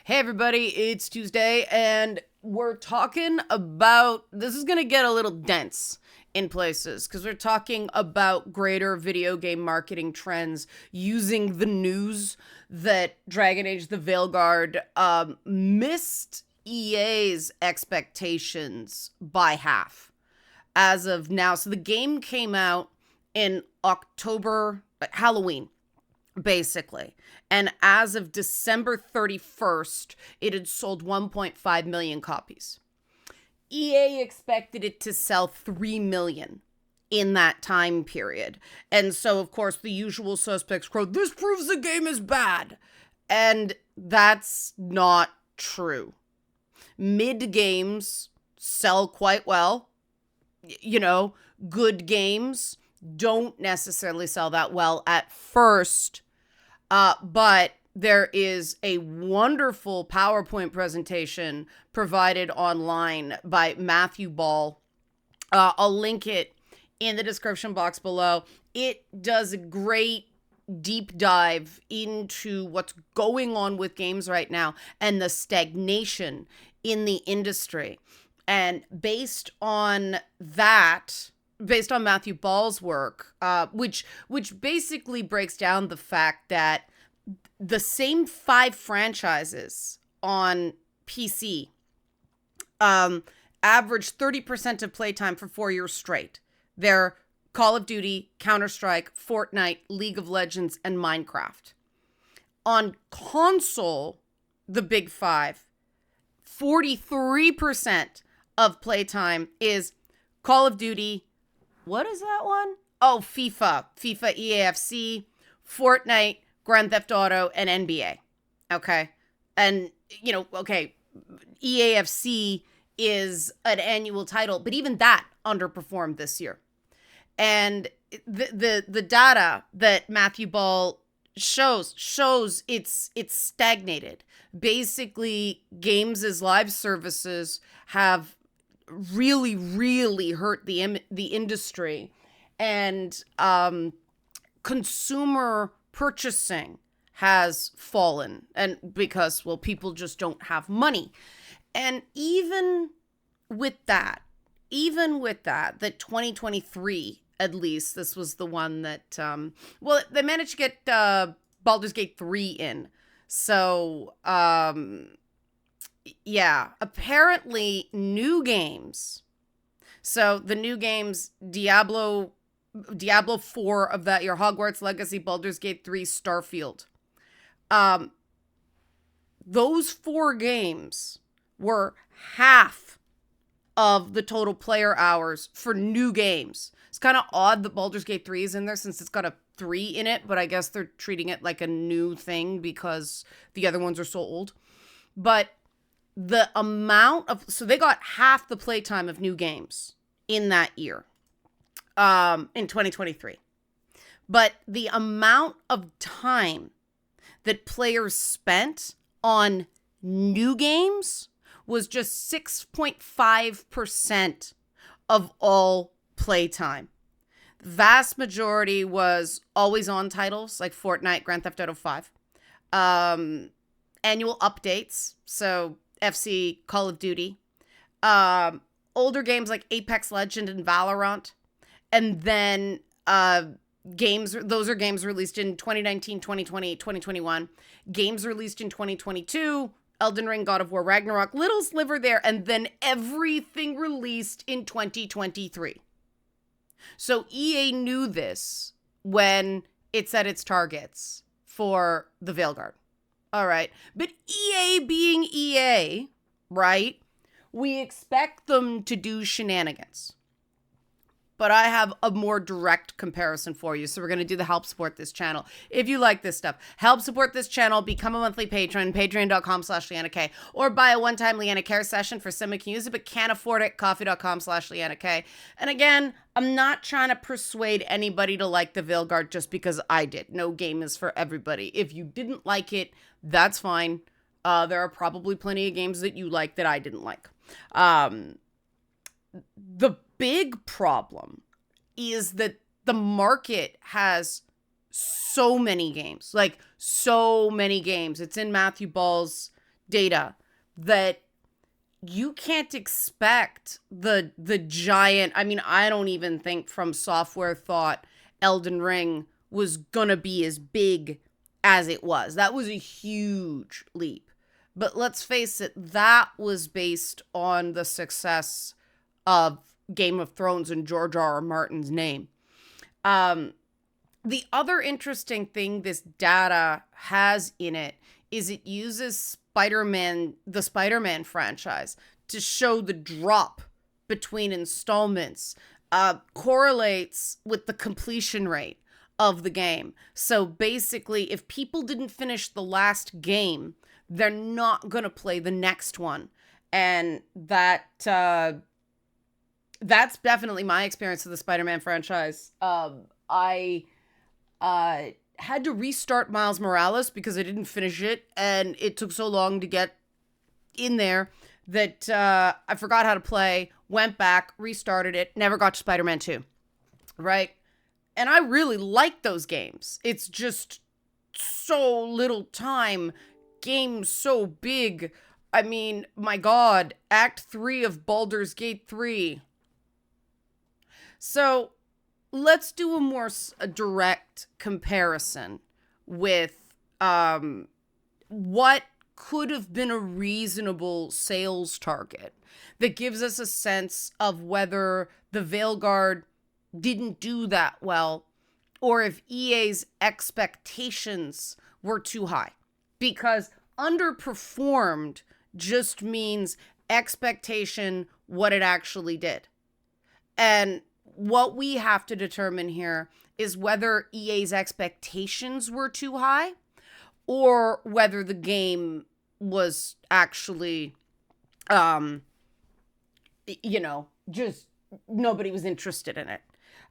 Hey everybody, it's Tuesday and we're talking about, this is going to get a little dense in places because we're talking about greater video game marketing trends using the news that Dragon Age the Veilguard missed EA's expectations by half as of now. So the game came out in October, Halloween, basically. And as of December 31st, it had sold 1.5 million copies. EA expected it to sell 3 million in that time period. And so, of course, the usual suspects quote, "This proves the game is bad." And that's not true. Mid games sell quite well. You know, good games don't necessarily sell that well at first. But there is a wonderful PowerPoint presentation provided online by Matthew Ball. I'll link it in the description box below. It does a great deep dive into what's going on with games right now and the stagnation in the industry. And based on Matthew Ball's work, which basically breaks down the fact that the same 5 franchises on PC average 30% of playtime for 4 years straight. They're Call of Duty, Counter-Strike, Fortnite, League of Legends, and Minecraft. On console, the big 5, 43% of playtime is Call of Duty. What is that one? Oh, FIFA, EAFC, Fortnite, Grand Theft Auto, and NBA. Okay. And, EAFC is an annual title, but even that underperformed this year. And the data that Matthew Ball shows it's stagnated. Basically, games as live services have really, really hurt the industry, and consumer purchasing has fallen, and because, well, people just don't have money. And even with that, that 2023, at least, this was the one that, they managed to get Baldur's Gate 3 in. So, yeah, apparently new games. So the new games, Diablo 4 of that year, Hogwarts Legacy, Baldur's Gate 3, Starfield. Those 4 games were half of the total player hours for new games. It's kind of odd that Baldur's Gate 3 is in there since it's got a 3 in it, but I guess they're treating it like a new thing because the other ones are so old. But the amount of, so they got half the playtime of new games in that year, in 2023. But the amount of time that players spent on new games was just 6.5% of all playtime. The vast majority was always on titles like Fortnite, Grand Theft Auto 5, annual updates, so FC, Call of Duty, older games like Apex Legends and Valorant, and then those are games released in 2019, 2020, 2021, games released in 2022, Elden Ring, God of War, Ragnarok, little sliver there, and then everything released in 2023. So EA knew this when it set its targets for the Veilguard. All right. But EA being EA, right? We expect them to do shenanigans. But I have a more direct comparison for you. So we're going to do the help support this channel. If you like this stuff, help support this channel, become a monthly patron, patreon.com/LeannaK, or buy a one-time Leanna Care session for someone who can use it but can't afford it, coffee.com/LeannaK. And again, I'm not trying to persuade anybody to like the Veilguard just because I did. No game is for everybody. If you didn't like it, that's fine. There are probably plenty of games that you like that I didn't like. The big problem is that the market has so many games, It's in Matthew Ball's data that you can't expect the giant. I mean, I don't even think From Software thought Elden Ring was gonna be as big as it was. That was a huge leap. But let's face it, that was based on the success of Game of Thrones and George R. R. Martin's name. The other interesting thing this data has in it is it uses the Spider-Man franchise to show the drop between installments, correlates with the completion rate of the game. So basically, if people didn't finish the last game, they're not going to play the next one. And that's definitely my experience of the Spider-Man franchise. I had to restart Miles Morales because I didn't finish it, and it took so long to get in there that I forgot how to play, went back, restarted it, never got to Spider-Man 2, right? And I really like those games. It's just so little time, games so big. I mean, my God, Act 3 of Baldur's Gate 3. So let's do a direct comparison with what could have been a reasonable sales target that gives us a sense of whether the Veilguard didn't do that well or if EA's expectations were too high. Because underperformed just means expectation what it actually did. And what we have to determine here is whether EA's expectations were too high or whether the game was actually, just nobody was interested in it.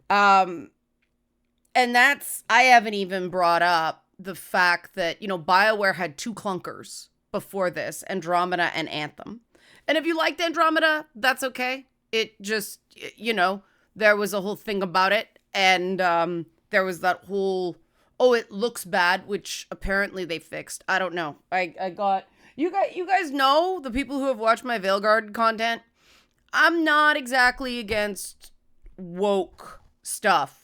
And I haven't even brought up the fact that, BioWare had two clunkers before this, Andromeda and Anthem. And if you liked Andromeda, that's okay. It just, there was a whole thing about it. And there was that whole, it looks bad, which apparently they fixed. I don't know. I got, you guys know, the people who have watched my Veilguard content, I'm not exactly against woke stuff.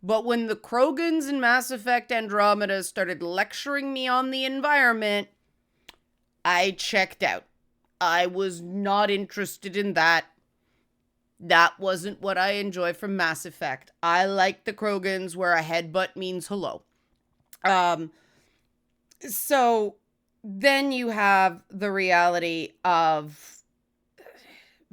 But when the Krogans in Mass Effect Andromeda started lecturing me on the environment, I checked out. I was not interested in that. That wasn't what I enjoy from Mass Effect. I like the Krogans where a headbutt means hello. So then you have the reality of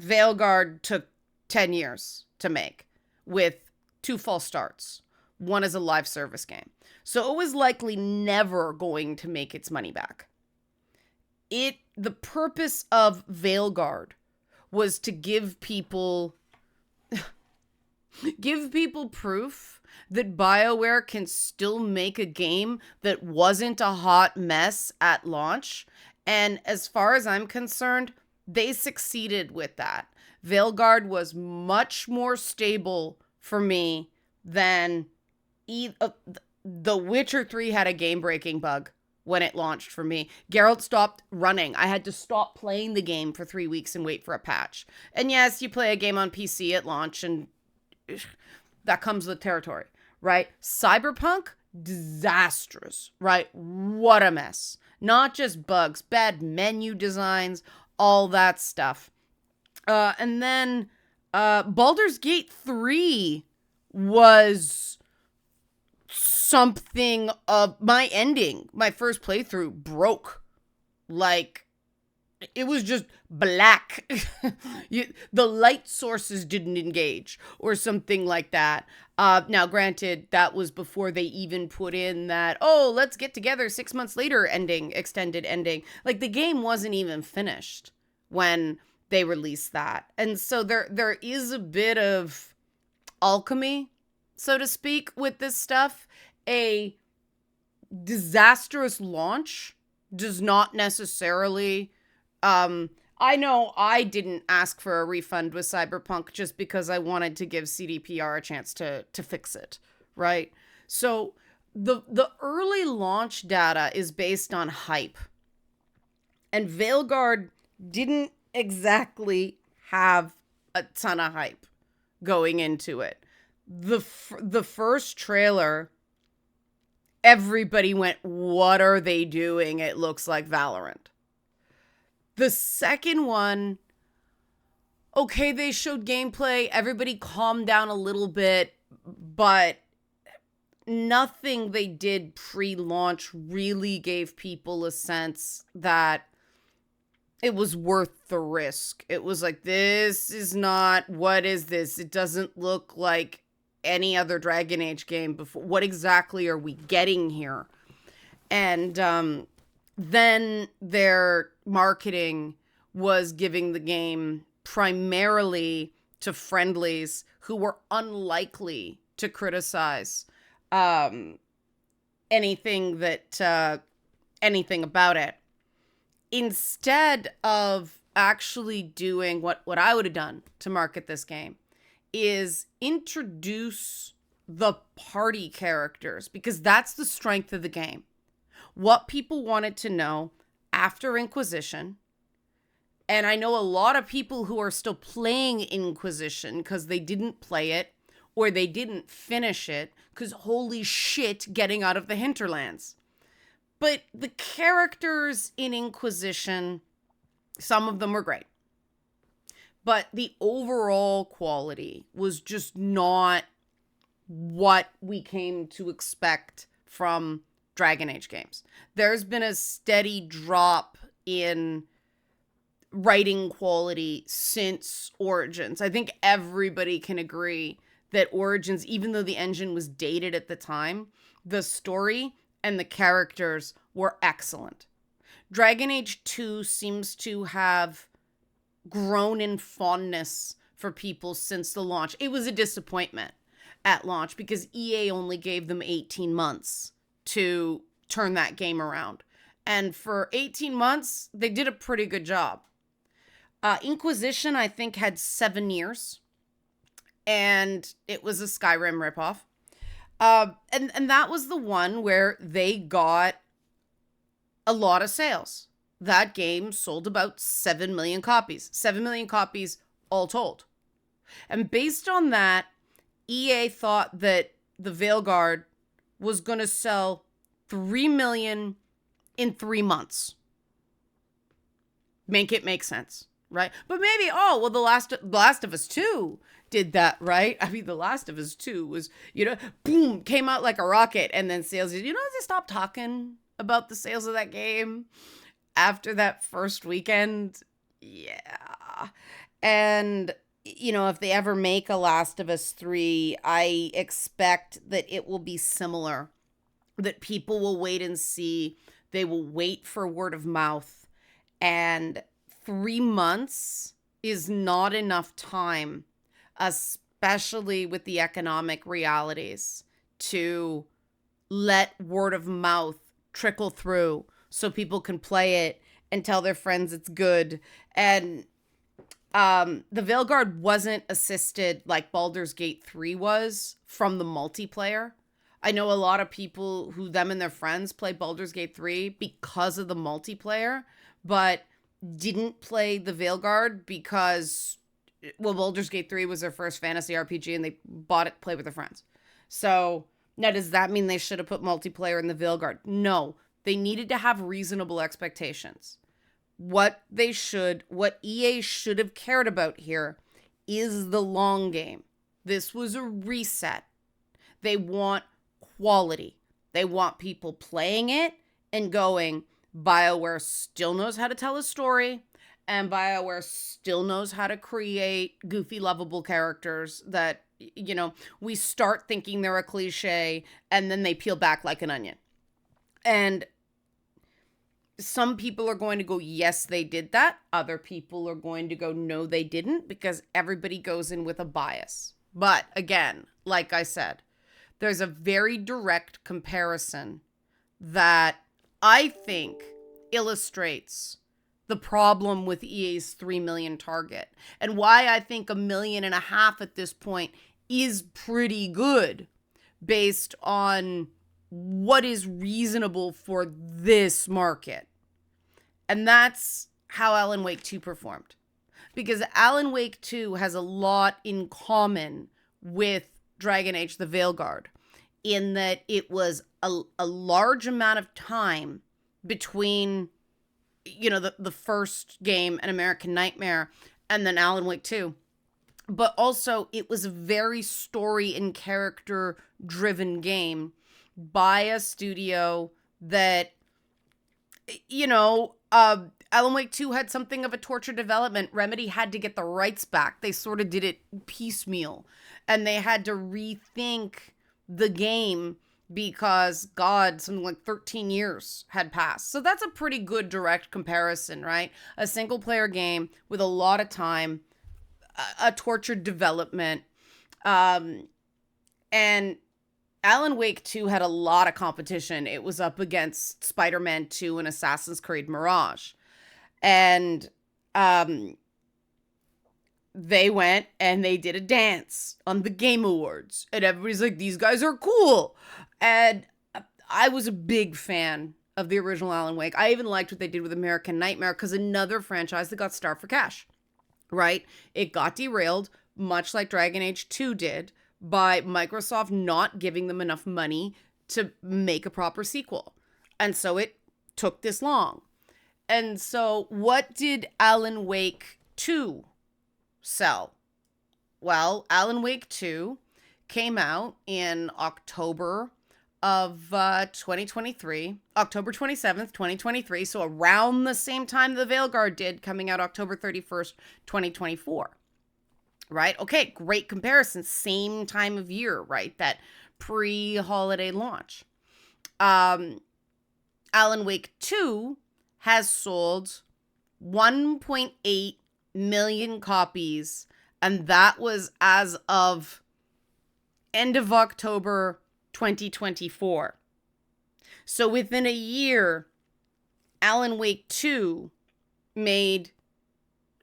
Veilguard took 10 years to make with 2 false starts. One is a live service game. So it was likely never going to make its money back. The purpose of Veilguard was to give people proof that BioWare can still make a game that wasn't a hot mess at launch. And as far as I'm concerned, they succeeded with that. Veilguard was much more stable for me than The Witcher 3 had a game-breaking bug when it launched for me. Geralt stopped running. I had to stop playing the game for 3 weeks and wait for a patch. And yes, you play a game on PC at launch and that comes with territory, right? Cyberpunk, disastrous, right? What a mess. Not just bugs, bad menu designs, all that stuff. And then Baldur's Gate 3 was something of my ending. My first playthrough broke. Like, it was just black. The light sources didn't engage or something like that. Now, granted, that was before they even put in that, let's get together 6 months later ending, extended ending. Like, the game wasn't even finished when they released that. And so there is a bit of alchemy, so to speak, with this stuff. A disastrous launch does not necessarily... I know I didn't ask for a refund with Cyberpunk just because I wanted to give CDPR a chance to fix it, right? So the early launch data is based on hype. And Veilguard didn't exactly have a ton of hype going into it. The first trailer, everybody went, what are they doing? It looks like Valorant. The second one, okay, they showed gameplay. Everybody calmed down a little bit, but nothing they did pre-launch really gave people a sense that it was worth the risk. It was like, this is not, what is this? It doesn't look like any other Dragon Age game before. What exactly are we getting here? And then their marketing was giving the game primarily to friendlies who were unlikely to criticize anything about it, instead of actually doing what I would have done to market this game, is introduce the party characters, because that's the strength of the game. What people wanted to know after Inquisition, and I know a lot of people who are still playing Inquisition because they didn't play it or they didn't finish it because holy shit, getting out of the hinterlands. But the characters in Inquisition, some of them were great. But the overall quality was just not what we came to expect from Dragon Age games. There's been a steady drop in writing quality since Origins. I think everybody can agree that Origins, even though the engine was dated at the time, the story and the characters were excellent. Dragon Age 2 seems to have grown in fondness for people since the launch. It was a disappointment at launch because EA only gave them 18 months to turn that game around. And for 18 months, they did a pretty good job. Inquisition, I think, had 7 years. And it was a Skyrim ripoff. And that was the one where they got a lot of sales. That game sold about 7 million copies. 7 million copies all told. And based on that, EA thought that the Veilguard was going to sell 3 million in 3 months. Make it make sense, right? But maybe, The Last of Us 2 did that, right? I mean, The Last of Us 2 was, boom, came out like a rocket, and then sales, they stopped talking about the sales of that game after that first weekend. Yeah. And, if they ever make a Last of Us 3, I expect that it will be similar, that people will wait and see. They will wait for word of mouth, and 3 months is not enough time, especially with the economic realities, to let word of mouth trickle through so people can play it and tell their friends it's good. And the Veilguard wasn't assisted like Baldur's Gate 3 was from the multiplayer. I know a lot of people who them and their friends play Baldur's Gate 3 because of the multiplayer, but didn't play the Veilguard because, Baldur's Gate 3 was their first fantasy RPG and they bought it to play with their friends. So now, does that mean they should have put multiplayer in the Veilguard? No, they needed to have reasonable expectations. What EA should have cared about here is the long game. This was a reset. They want quality. They want people playing it and going, BioWare still knows how to tell a story, and BioWare still knows how to create goofy, lovable characters that, we start thinking they're a cliche, and then they peel back like an onion. And some people are going to go, yes, they did that. Other people are going to go, no, they didn't, because everybody goes in with a bias. But again, like I said, there's a very direct comparison that I think illustrates the problem with EA's 3 million target, and why I think 1.5 million at this point is pretty good based on what is reasonable for this market. And that's how Alan Wake 2 performed. Because Alan Wake 2 has a lot in common with Dragon Age the Veilguard, in that it was a large amount of time between, the first game, An American Nightmare, and then Alan Wake 2. But also, it was a very story and character-driven game by a studio that, Alan Wake 2 had something of a torture development. Remedy had to get the rights back. They sort of did it piecemeal. And they had to rethink the game because, God, something like 13 years had passed. So that's a pretty good direct comparison, right? A single-player game with a lot of time, a tortured development. And Alan Wake 2 had a lot of competition. It was up against Spider-Man 2 and Assassin's Creed Mirage. And they went and they did a dance on the Game Awards. And everybody's like, these guys are cool. And I was a big fan of the original Alan Wake. I even liked what they did with American Nightmare, because another franchise that got starved for cash, right? It got derailed, much like Dragon Age 2 did, by Microsoft not giving them enough money to make a proper sequel. And so it took this long. And so what did Alan Wake 2 sell? Well, Alan Wake 2 came out in October of 2023, October 27th, 2023. So around the same time the Veilguard did, coming out October 31st, 2024. Right? Okay, great comparison. Same time of year, right? That pre-holiday launch. Alan Wake 2 has sold 1.8 million copies, and that was as of end of October 2024. So within a year, Alan Wake 2 made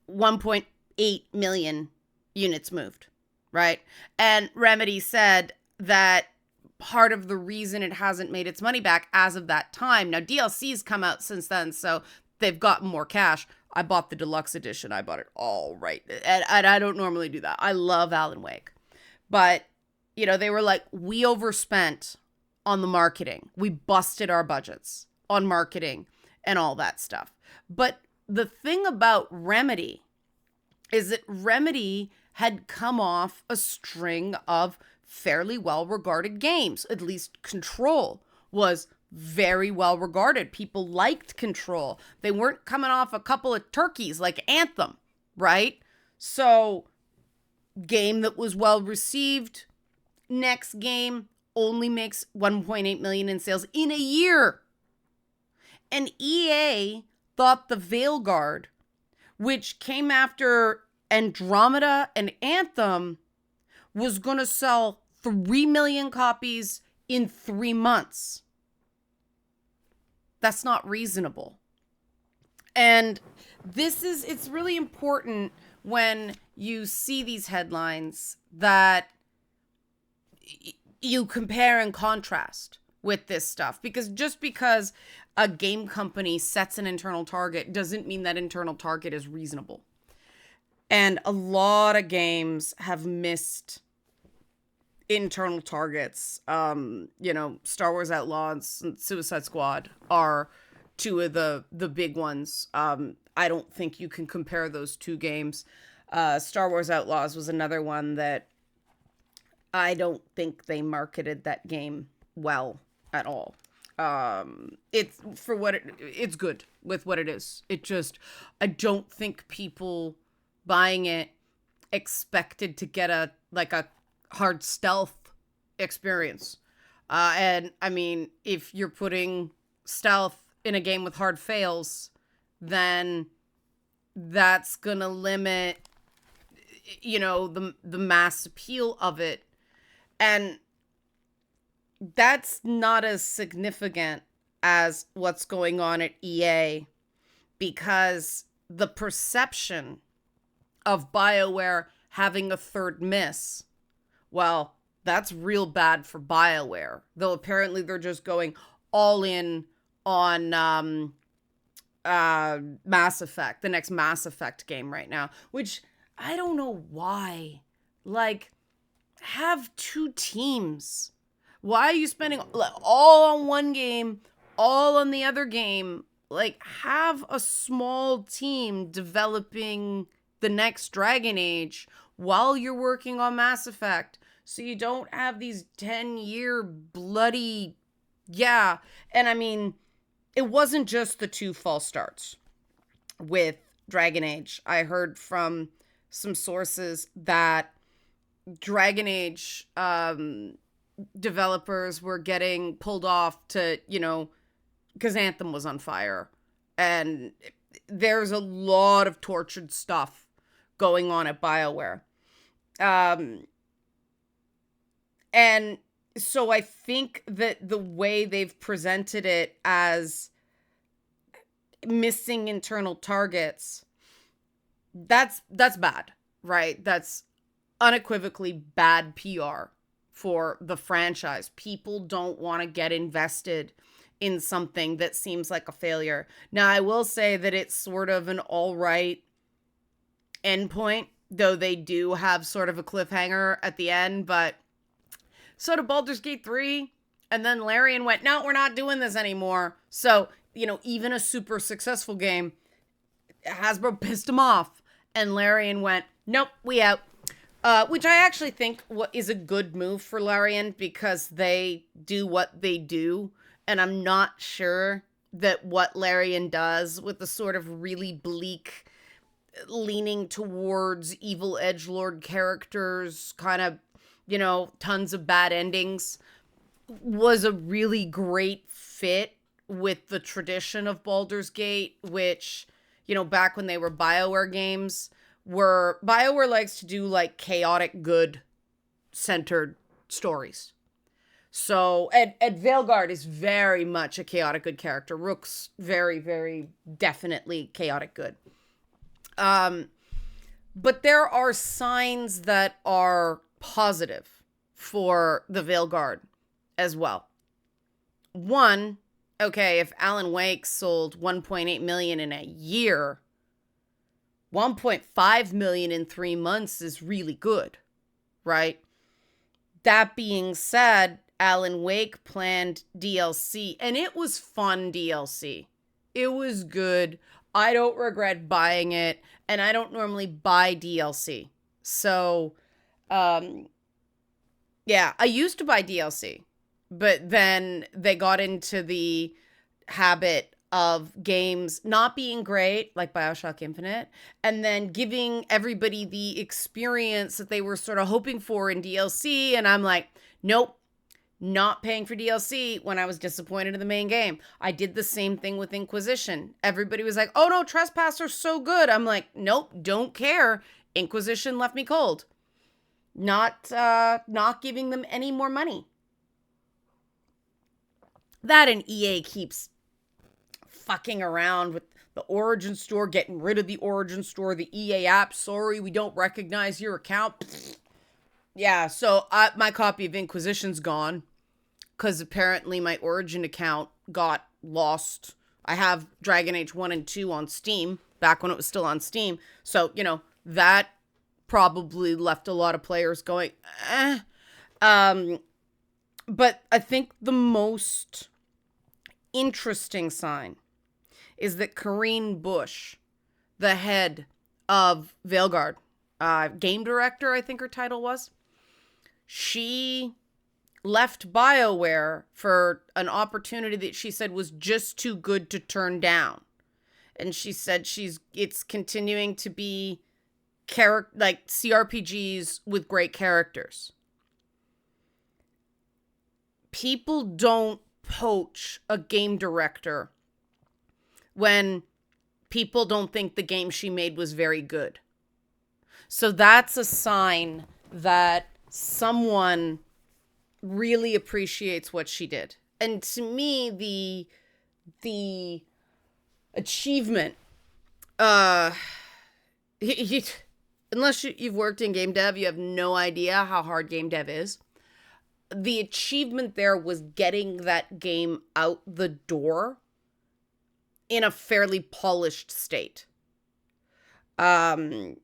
1.8 million units moved, right? And Remedy said that part of the reason it hasn't made its money back as of that time. Now, DLC's come out since then, so they've gotten more cash. I bought the deluxe edition. I bought it all right. And I don't normally do that. I love Alan Wake. But, they were like, we overspent on the marketing. We busted our budgets on marketing and all that stuff. But the thing about Remedy is that Remedy had come off a string of fairly well-regarded games. At least Control was very well-regarded. People liked Control. They weren't coming off a couple of turkeys like Anthem, right? So, game that was well-received. Next game only makes 1.8 million in sales in a year. And EA thought the Veilguard, which came after Andromeda and Anthem, was going to sell 3 million copies in 3 months. That's not reasonable. And it's really important when you see these headlines that you compare and contrast with this stuff. Because just because a game company sets an internal target doesn't mean that internal target is reasonable. And a lot of games have missed internal targets. Star Wars Outlaws and Suicide Squad are two of the big ones. I don't think you can compare those two games. Star Wars Outlaws was another one that I don't think they marketed that game well at all. It's good with what it is. I don't think people buying it expected to get a hard stealth experience. And I mean, if you're putting stealth in a game with hard fails, then that's gonna limit, the mass appeal of it. And that's not as significant as what's going on at EA, because the perception of BioWare having a third miss, well, that's real bad for BioWare. Though apparently they're just going all in on Mass Effect, the next Mass Effect game right now, which I don't know why. Like, have two teams. Why are you spending all on one game, all on the other game? Like, have a small team developing the next Dragon Age while you're working on Mass Effect, so you don't have these 10-year bloody, yeah. And I mean, it wasn't just the two false starts with Dragon Age. I heard from some sources that Dragon Age developers were getting pulled off to, because Anthem was on fire. And there's a lot of tortured stuff going on at BioWare. And so I think that the way they've presented it as missing internal targets, that's bad, right? That's unequivocally bad PR for the franchise. People don't want to get invested in something that seems like a failure. Now, I will say that it's sort of an all right endpoint, though they do have sort of a cliffhanger at the end, but so did Baldur's Gate 3, and then Larian went, no, we're not doing this anymore. So, even a super successful game, Hasbro pissed him off, and Larian went, nope, we out. Which I actually think is a good move for Larian, because they do what they do, and I'm not sure that what Larian does with the sort of really bleak, leaning towards evil edgelord characters, kind of, tons of bad endings, was a really great fit with the tradition of Baldur's Gate, which, back when they were BioWare games, BioWare likes to do like chaotic good centered stories. So, and Veilguard is very much a chaotic good character. Rook's very, very definitely chaotic good. But there are signs that are positive for the Veilguard as well. One, okay, if Alan Wake sold 1.8 million in a year, 1.5 million in 3 months is really good, right? That being said, Alan Wake planned DLC, and it was fun DLC. It was good. I don't regret buying it, and I don't normally buy DLC. So, yeah, I used to buy DLC, but then they got into the habit of games not being great, like BioShock Infinite, and then giving everybody the experience that they were sort of hoping for in DLC, and I'm like, nope, not paying for DLC when I was disappointed in the main game. I did the same thing with Inquisition. Everybody was like, oh no, Trespasser's so good. I'm like, nope, don't care. Inquisition left me cold. Not giving them any more money. That and EA keeps fucking around with the Origin Store, getting rid of the Origin Store, the EA app. Sorry, we don't recognize your account. Yeah, so my copy of Inquisition's gone because apparently my Origin account got lost. I have Dragon Age 1 and 2 on Steam, back when it was still on Steam. So, that probably left a lot of players going, eh. But I think the most interesting sign is that Corinne Bush, the head of Veilguard, game director, I think her title was, she left BioWare for an opportunity that she said was just too good to turn down. And she said it's continuing to be like CRPGs with great characters. People don't poach a game director when people don't think the game she made was very good. So that's a sign that someone really appreciates what she did. And to me, the achievement, unless you've worked in game dev, you have no idea how hard game dev is. The achievement there was getting that game out the door in a fairly polished state. There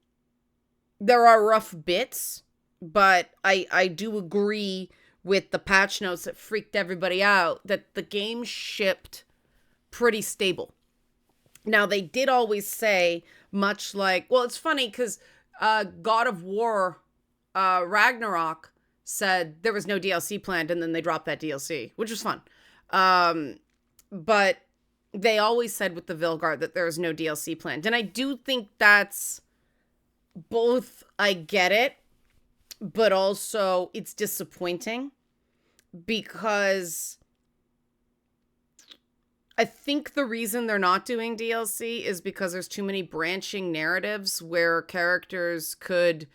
are rough bits, but I do agree with the patch notes that freaked everybody out that the game shipped pretty stable. Now, they did always say, much like, well, it's funny because God of War Ragnarok said there was no DLC planned, and then they dropped that DLC, which was fun. But they always said with the Veilguard that there was no DLC planned. And I do think that's both, I get it, but also it's disappointing because I think the reason they're not doing DLC is because there's too many branching narratives where characters could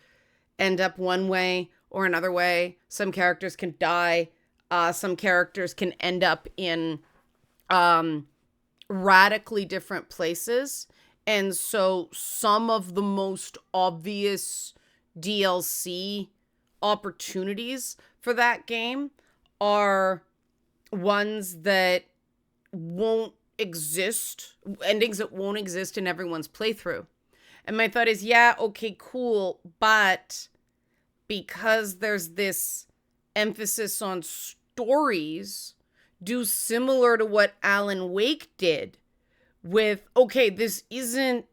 end up one way or another way. Some characters can die. Some characters can end up in radically different places. And so some of the most obvious DLC opportunities for that game are ones that won't exist, endings that won't exist in everyone's playthrough. And my thought is, yeah, okay, cool, but because there's this emphasis on stories, do similar to what Alan Wake did with, okay, this isn't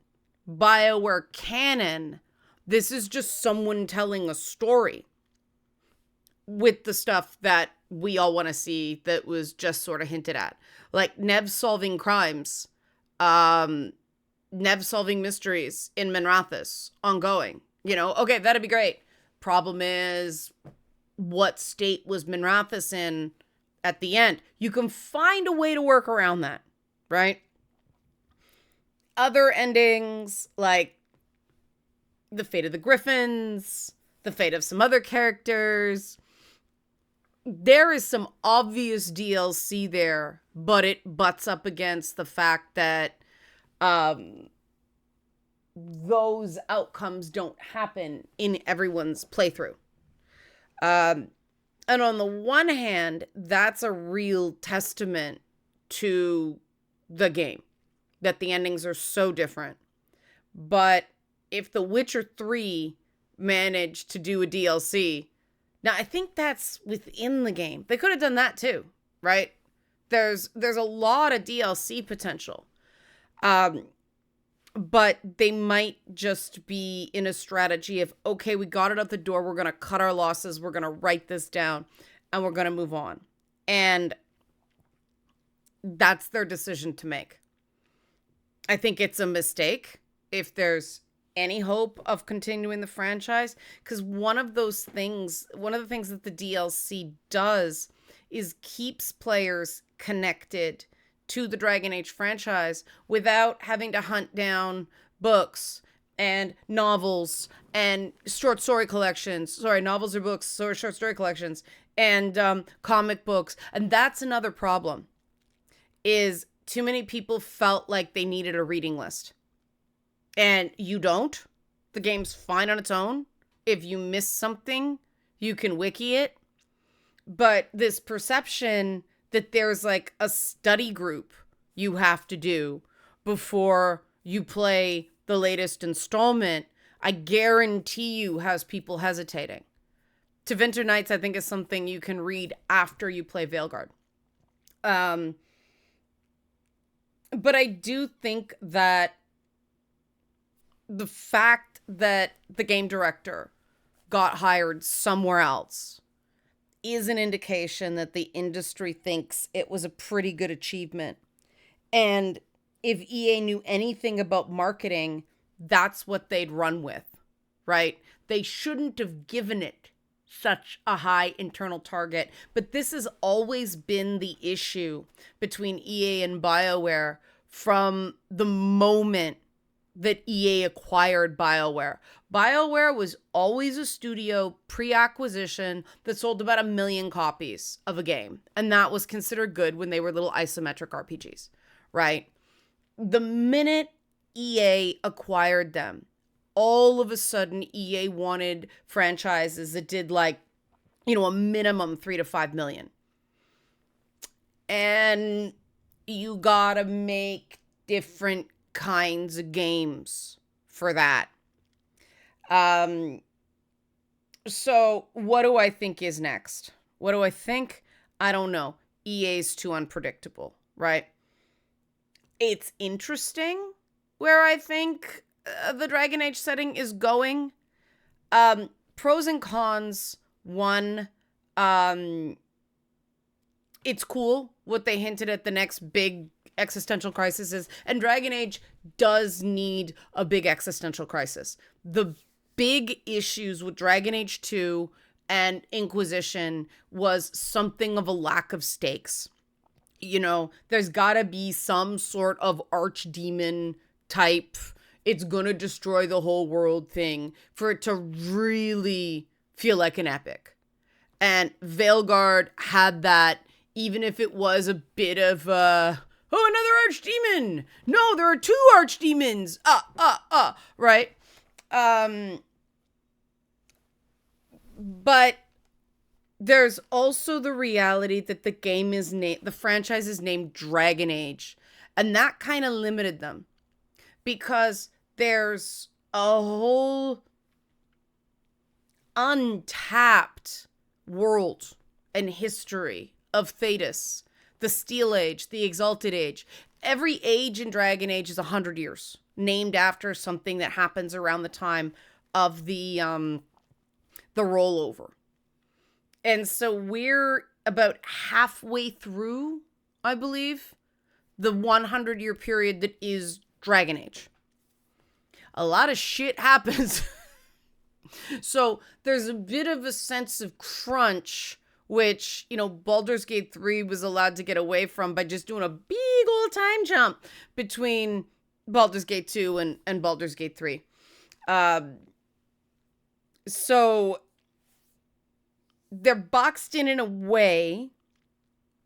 BioWare canon, this is just someone telling a story with the stuff that we all want to see that was just sort of hinted at. Like Nev solving crimes, Nev solving mysteries in Minrathous, ongoing. You know, okay, that'd be great. Problem is, what state was Minrathous in at the end? You can find a way to work around that, right? Other endings, like the fate of the Griffins, the fate of some other characters, there is some obvious DLC there, but it butts up against the fact that those outcomes don't happen in everyone's playthrough. And on the one hand, that's a real testament to the game, that the endings are so different. But if The Witcher 3 managed to do a DLC, now I think that's within the game. They could have done that too, right? There's a lot of DLC potential. But they might just be in a strategy of, okay, we got it out the door. We're going to cut our losses. We're going to write this down and we're going to move on. And that's their decision to make. I think it's a mistake if there's any hope of continuing the franchise, because one of the things that the DLC does is keeps players connected to the Dragon Age franchise without having to hunt down books and novels and short story collections. Sorry, novels or books, or short story collections and comic books. And that's another problem, is too many people felt like they needed a reading list. And you don't. The game's fine on its own. If you miss something, you can wiki it. But this perception that there's like a study group you have to do before you play the latest installment, I guarantee you has people hesitating. Tevinter Nights, I think, is something you can read after you play Veilguard. But I do think that the fact that the game director got hired somewhere else is an indication that the industry thinks it was a pretty good achievement. And if EA knew anything about marketing, that's what they'd run with, right? They shouldn't have given it such a high internal target. But this has always been the issue between EA and BioWare from the moment that EA acquired BioWare. BioWare was always a studio pre-acquisition that sold about 1 million copies of a game. And that was considered good when they were little isometric RPGs, right? The minute EA acquired them, all of a sudden EA wanted franchises that did like, a minimum 3 to 5 million. And you gotta make different kinds of games for that. So what do I think is next? What do I think? I don't know. EA's too unpredictable, right? It's interesting where I think the Dragon Age setting is going. Pros and cons. One, it's cool what they hinted at the next big existential crisis is, and Dragon Age does need a big existential crisis. The big issues with Dragon Age 2 and Inquisition was something of a lack of stakes. You know, there's gotta be some sort of archdemon type, it's gonna destroy the whole world thing for it to really feel like an epic. And Veilguard had that, even if it was a bit of oh, another archdemon. No, there are two archdemons. Right? But there's also the reality that the game is the franchise is named Dragon Age, and that kind of limited them because there's a whole untapped world and history of Thetis, the Steel Age, the Exalted Age. Every age in Dragon Age is 100 years, named after something that happens around the time of the rollover. And so we're about halfway through, I believe, the 100-year period that is Dragon Age. A lot of shit happens. So there's a bit of a sense of crunch, which, you know, Baldur's Gate 3 was allowed to get away from by just doing a big old time jump between Baldur's Gate 2 and Baldur's Gate 3. So they're boxed in a way,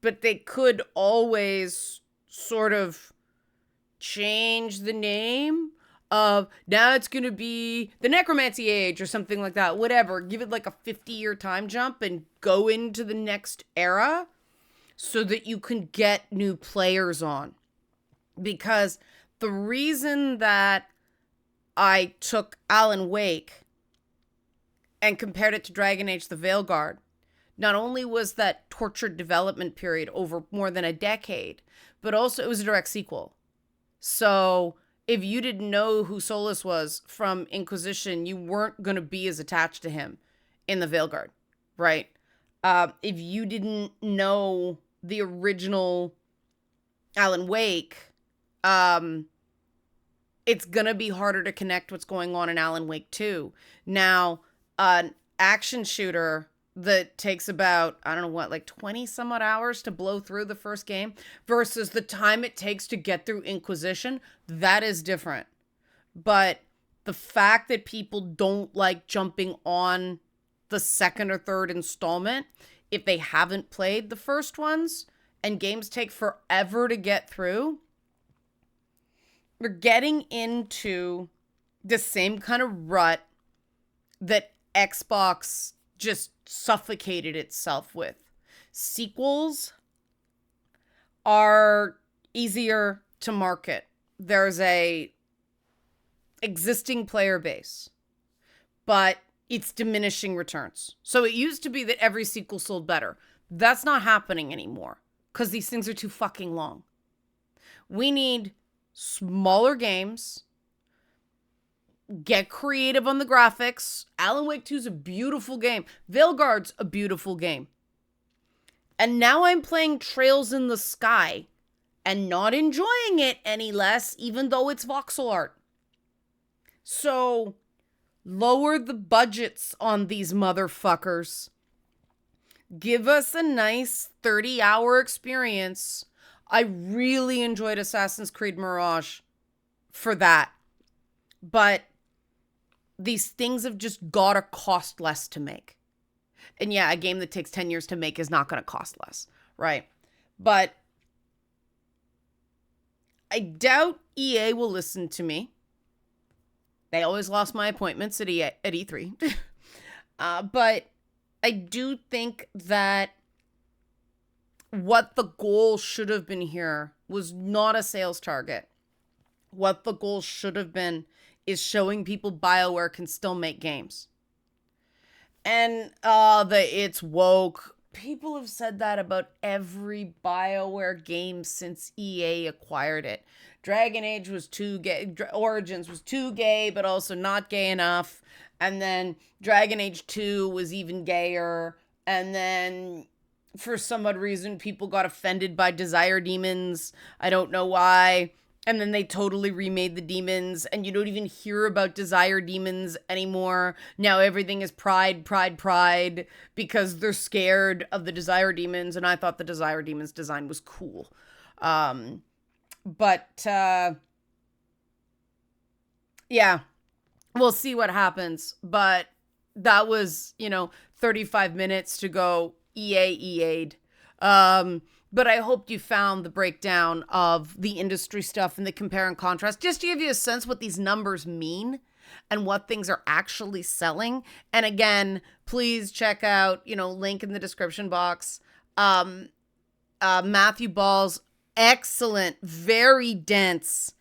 but they could always sort of change the name of, now it's going to be the Necromancy Age or something like that. Whatever. Give it like a 50-year time jump and go into the next era so that you can get new players on. Because the reason that I took Alan Wake and compared it to Dragon Age the Veilguard, not only was that tortured development period over more than a decade, but also it was a direct sequel. So if you didn't know who Solus was from Inquisition, you weren't going to be as attached to him in the Veilguard, right? If you didn't know the original Alan Wake, it's going to be harder to connect what's going on in Alan Wake 2. Now, an action shooter that takes about, I don't know what, like 20 some odd hours to blow through the first game versus the time it takes to get through Inquisition, that is different. But the fact that people don't like jumping on the second or third installment if they haven't played the first ones, and games take forever to get through, we're getting into the same kind of rut that Xbox just suffocated itself with. Sequels are easier to market. There's a existing player base, but it's diminishing returns. So it used to be that every sequel sold better. That's not happening anymore because these things are too fucking long. We need smaller games. Get creative on the graphics. Alan Wake 2 is a beautiful game. Veilguard's a beautiful game. And now I'm playing Trails in the Sky and not enjoying it any less, even though it's voxel art. So lower the budgets on these motherfuckers. Give us a nice 30-hour experience. I really enjoyed Assassin's Creed Mirage for that. But these things have just gotta cost less to make. And yeah, a game that takes 10 years to make is not gonna cost less, right? But I doubt EA will listen to me. They always lost my appointments at E3. But I do think that what the goal should have been here was not a sales target. What the goal should have been is showing people BioWare can still make games. And it's woke. People have said that about every BioWare game since EA acquired it. Dragon Age was too gay. Origins was too gay, but also not gay enough. And then Dragon Age 2 was even gayer. And then for some odd reason, people got offended by Desire Demons. I don't know why. And then they totally remade the demons, and you don't even hear about Desire Demons anymore. Now everything is pride, pride, pride, because they're scared of the Desire Demons, and I thought the Desire Demons design was cool. Yeah, we'll see what happens. But that was, 35 minutes to go EA'd. But I hoped you found the breakdown of the industry stuff and the compare and contrast, just to give you a sense what these numbers mean and what things are actually selling. And again, please check out, link in the description box. Matthew Ball's excellent, very dense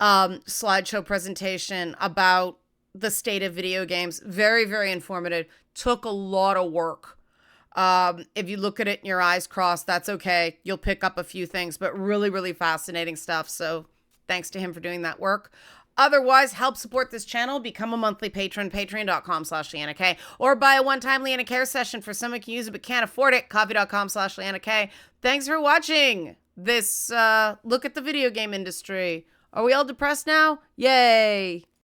slideshow presentation about the state of video games. Very, very informative. Took a lot of work. If you look at it and your eyes cross, that's okay. You'll pick up a few things, but really, really fascinating stuff. So thanks to him for doing that work. Otherwise, help support this channel. Become a monthly patron, patreon.com/LeannaK, or buy a one-time Leanna Care session for someone who can use it but can't afford it. Coffee.com/LeannaK. Thanks for watching this look at the video game industry. Are we all depressed now? Yay!